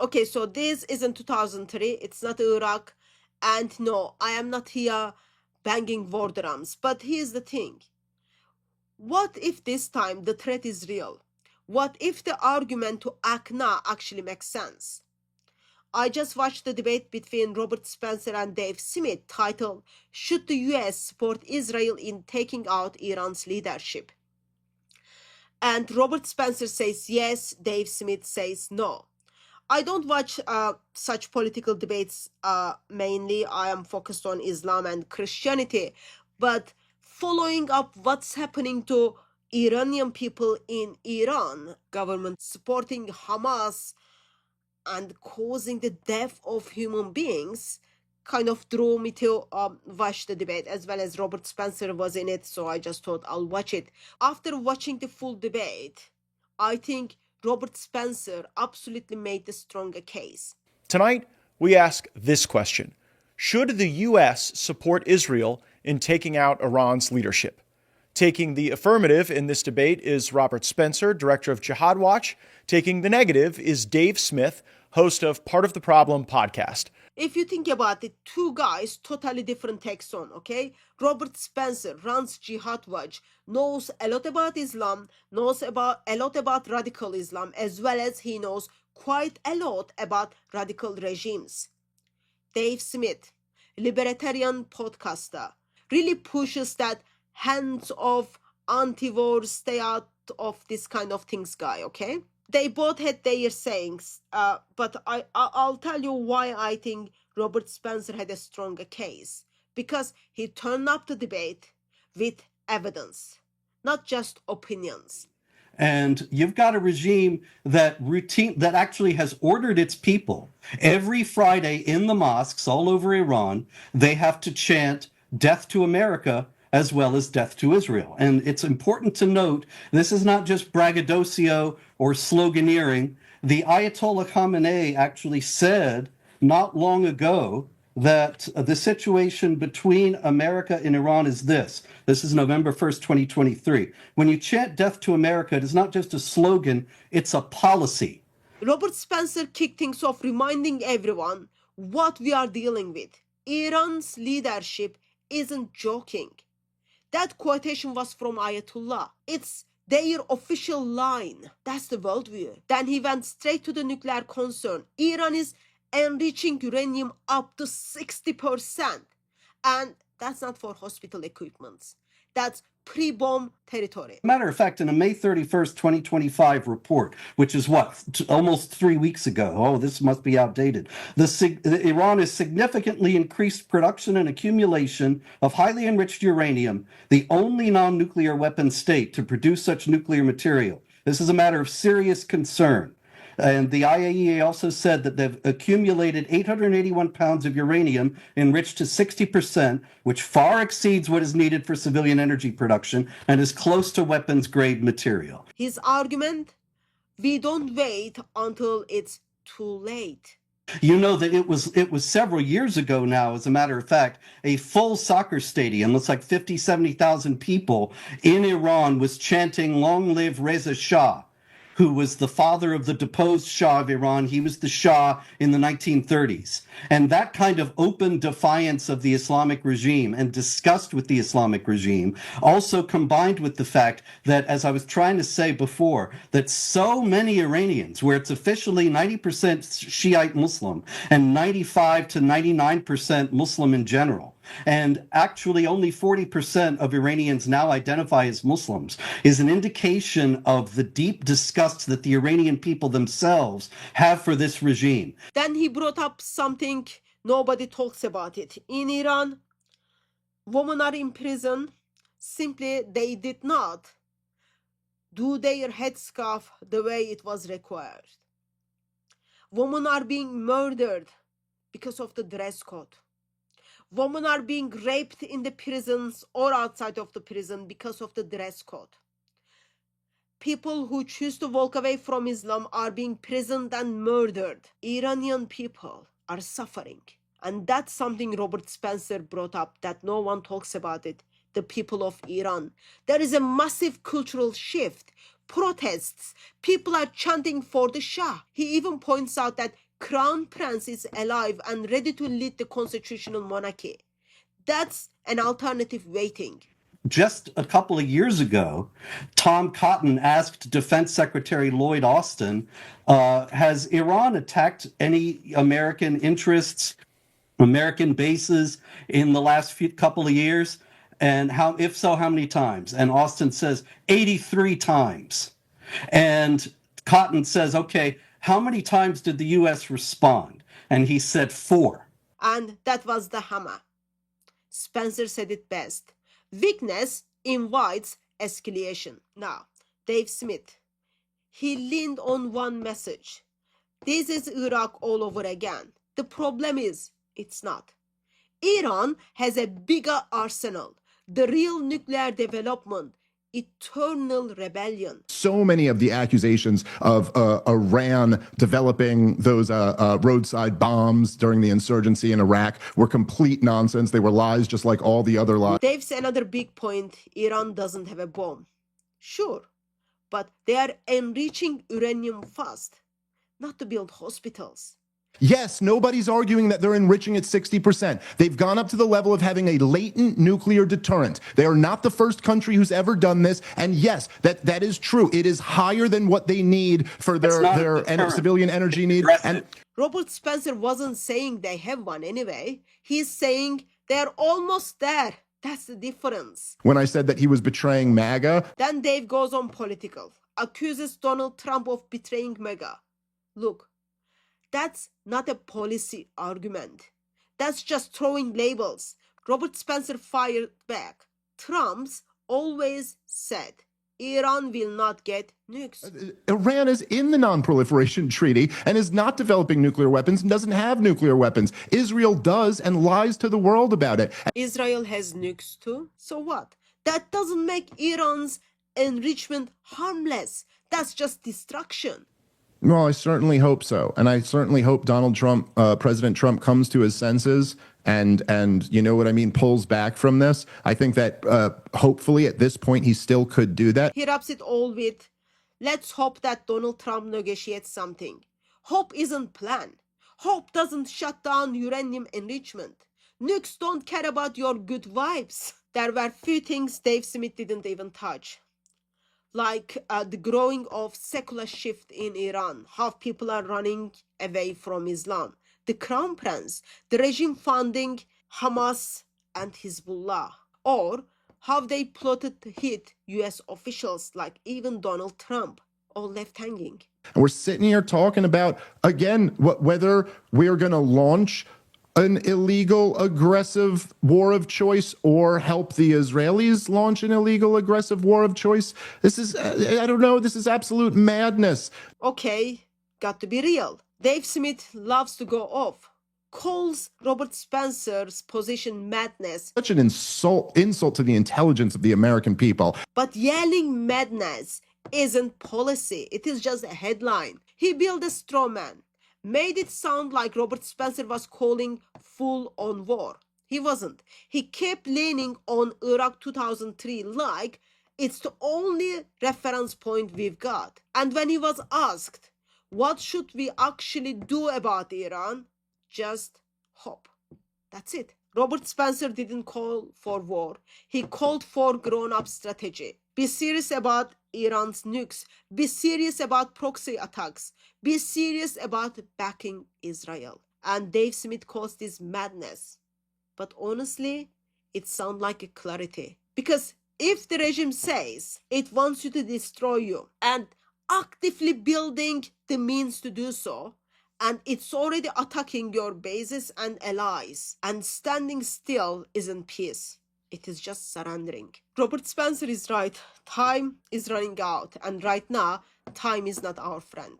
Okay, so this isn't 2003. It's not Iraq. And no, I am not here banging war drums. But here's the thing. What if this time the threat is real? What if the argument to act now actually makes sense? I just watched the debate between Robert Spencer and Dave Smith titled, Should the US Support Israel in Taking Out Iran's Leadership? And Robert Spencer says yes, Dave Smith says no. I don't watch such political debates mainly. I am focused on Islam and Christianity. But following up what's happening to Iranian people in Iran, government supporting Hamas and causing the death of human beings, kind of drew me to watch the debate, as well as Robert Spencer was in it, so I just thought I'll watch it. After watching the full debate, I think Robert Spencer absolutely made the stronger case. Tonight, we ask this question. Should the U.S. support Israel in taking out Iran's leadership? Taking the affirmative in this debate is Robert Spencer, director of Jihad Watch. Taking the negative is Dave Smith, host of Part of the Problem podcast. If you think about it, two guys, totally different takes on, okay? Robert Spencer runs Jihad Watch, knows a lot about Islam, knows a lot about radical Islam, as well as he knows quite a lot about radical regimes. Dave Smith, libertarian podcaster, really pushes that hands-off, anti-war, stay out of this kind of things guy, okay? They both had their sayings, but I'll tell you why I think Robert Spencer had a stronger case. Because he turned up the debate with evidence, not just opinions. And you've got a regime that actually has ordered its people every Friday in the mosques all over Iran. They have to chant death to America as well as death to Israel. And it's important to note, this is not just braggadocio or sloganeering. The Ayatollah Khamenei actually said not long ago that the situation between America and Iran is this. This is November 1st, 2023. When you chant death to America, it is not just a slogan, it's a policy. Robert Spencer kicked things off, reminding everyone what we are dealing with. Iran's leadership isn't joking. That quotation was from Ayatollah. It's their official line. That's the worldview. Then he went straight to the nuclear concern. Iran is enriching uranium up to 60%. And that's not for hospital equipment. That's pre-bomb territory. Matter of fact, in a May 31st, 2025 report, which is almost 3 weeks ago. Oh, this must be outdated. Iran has significantly increased production and accumulation of highly enriched uranium, the only non-nuclear weapon state to produce such nuclear material. This is a matter of serious concern. And the IAEA also said that they've accumulated 881 pounds of uranium enriched to 60%, which far exceeds what is needed for civilian energy production and is close to weapons-grade material. His argument, we don't wait until it's too late. You know that it was several years ago now, as a matter of fact, a full soccer stadium, looks like 50, 70,000 people in Iran was chanting, "Long live Reza Shah," who was the father of the deposed Shah of Iran. He was the Shah in the 1930s. And that kind of open defiance of the Islamic regime and disgust with the Islamic regime also combined with the fact that, as I was trying to say before, that so many Iranians, where it's officially 90% Shiite Muslim and 95 to 99% Muslim in general, and actually only 40% of Iranians now identify as Muslims, is an indication of the deep disgust that the Iranian people themselves have for this regime. Then he brought up something nobody talks about it. In Iran, women are in prison. Simply, they did not do their headscarf the way it was required. Women are being murdered because of the dress code. Women are being raped in the prisons or outside of the prison because of the dress code. People who choose to walk away from Islam are being imprisoned and murdered. Iranian people are suffering. And that's something Robert Spencer brought up that no one talks about it. The people of Iran. There is a massive cultural shift. Protests. People are chanting for the Shah. He even points out that Crown Prince is alive and ready to lead the constitutional monarchy. That's an alternative waiting. Just a couple of years ago, Tom Cotton asked Defense Secretary Lloyd Austin, has Iran attacked any American interests, American bases in the last couple of years? And if so, how many times? And Austin says 83 times. And Cotton says, okay, how many times did the U.S. respond? And he said 4. And that was the hammer. Spencer said it best. Weakness invites escalation. Now, Dave Smith, he leaned on one message. This is Iraq all over again. The problem is, it's not. Iran has a bigger arsenal. The real nuclear development, eternal rebellion. So many of the accusations of Iran developing those roadside bombs during the insurgency in Iraq were complete nonsense. They were lies just like all the other lies. Dave's another big point. Iran doesn't have a bomb. Sure, but they are enriching uranium fast, not to build hospitals. Yes, nobody's arguing that they're enriching at 60%. They've gone up to the level of having a latent nuclear deterrent. They are not the first country who's ever done this. And yes, that is true. It is higher than what they need for their civilian energy need. And Robert Spencer wasn't saying they have one anyway. He's saying they're almost there. That's the difference. When I said that he was betraying MAGA. Then Dave goes on political, accuses Donald Trump of betraying MAGA. Look, that's not a policy argument. That's just throwing labels. Robert Spencer fired back. Trump's always said Iran will not get nukes. Iran is in the Non-Proliferation Treaty and is not developing nuclear weapons and doesn't have nuclear weapons. Israel does and lies to the world about it. Israel has nukes too. So what? That doesn't make Iran's enrichment harmless. That's just destruction. Well, I certainly hope so. And I certainly hope Donald Trump, President Trump, comes to his senses and you know what I mean, pulls back from this. I think that hopefully at this point he still could do that. He wraps it all with, let's hope that Donald Trump negotiates something. Hope isn't planned. Hope doesn't shut down uranium enrichment. Nukes don't care about your good vibes. There were few things Dave Smith didn't even touch. Like the growing of secular shift in Iran, how people are running away from Islam, the Crown Prince, the regime funding Hamas and Hezbollah, or how they plotted to hit US officials like even Donald Trump, all left hanging. And we're sitting here talking about, again, whether we're going to launch an illegal, aggressive war of choice or help the Israelis launch an illegal, aggressive war of choice. This is, I don't know, this is absolute madness. Okay, got to be real. Dave Smith loves to go off, calls Robert Spencer's position madness. Such an insult to the intelligence of the American people. But yelling madness isn't policy. It is just a headline. He built a straw man. Made it sound like Robert Spencer was calling full-on war. He wasn't. He kept leaning on Iraq 2003 like it's the only reference point we've got. And when he was asked, what should we actually do about Iran? Just hope. That's it. Robert Spencer didn't call for war. He called for grown-up strategy. Be serious about Iran's nukes. Be serious about proxy attacks. Be serious about backing Israel. And Dave Smith calls this madness. But honestly, it sounds like a clarity. Because if the regime says it wants you to destroy you and actively building the means to do so, and it's already attacking your bases and allies, and standing still isn't peace. It is just surrendering. Robert Spencer is right. Time is running out. And right now, time is not our friend.